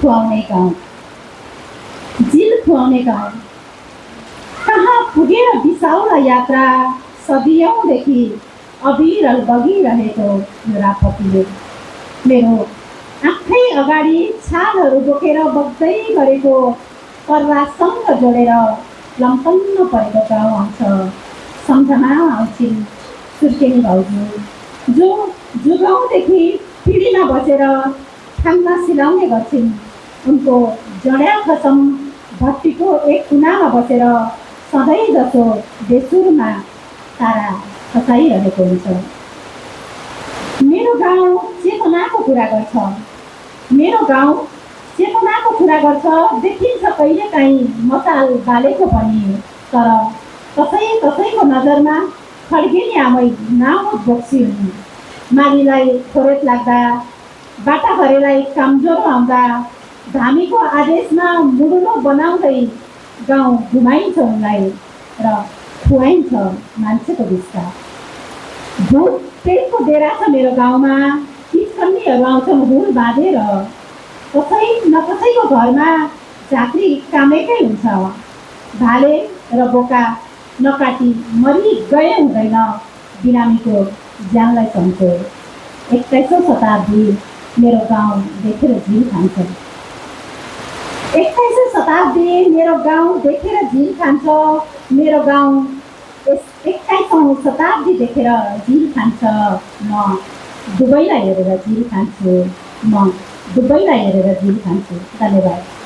खुवाउने गाउँ, झिल खुवाउने गाउँ। कहाँ पुगेर बिसाउला यात्रा, सदियौँदेखि अविरल बगिरहेको यो रापतीले। मेरो आँखै अगाडि छालहरू बोकेर बग्दै गरेको पर्वासँग जोडेर लम्पन्न परेको गाउँ आउँछ। सम्झना आउँछिन् सुर्खेनी भाउजू, जो जुगाउँदेखि पिँढीमा बसेर खाना सिलाउने गर्छिन्। उनको जड्या खसम भट्टीको एक कुनामा बसेर सधैँ जसो बेसुरमा तारा खसाइरहेको हुन्छ। मेरो गाउँ चेतनाको कुरा गर्छ, मेरो गाउँ चेतनाको कुरा गर्छ। देखिन्छ कहिलेकाहीँ मसाल बालेको पनि, तर कसैको नजरमा खड्किने आमै नाउँ बोक्सी हुन्। मालीलाई खोरेत लाग्दा, बाटाघरेलाई कामज्वरो आउँदा, धामीको आदेशमा मुडुलो बनाउँदै गाउँ घुमाइन्छ उनलाई र खुवाइन्छ मान्छेको बिस्ता। भूत प्रेतको डेरा छ मेरो गाउँमा, किचकन्नीहरू आउँछन् हुल बाँधेर। कसै न कसैको घरमा झाँक्री कामेकै हुन्छ। भाले र बोका नकाटी मरि गए हुँदैन बिरामीको ज्यानलाई सम्झो। 21औं शताब्दी मेरो गाउँ देखेर झिल खान्छ। 21औं शताब्दी मेरो गाउँ देखेर झिल खान्छ। मेरो गाउँ 21औं शताब्दी देखेर झिल खान्छ। म दुबईलाई हेरेर झिल खान्छु। म दुबईलाई हेरेर झिल खान्छु। धन्यवाद।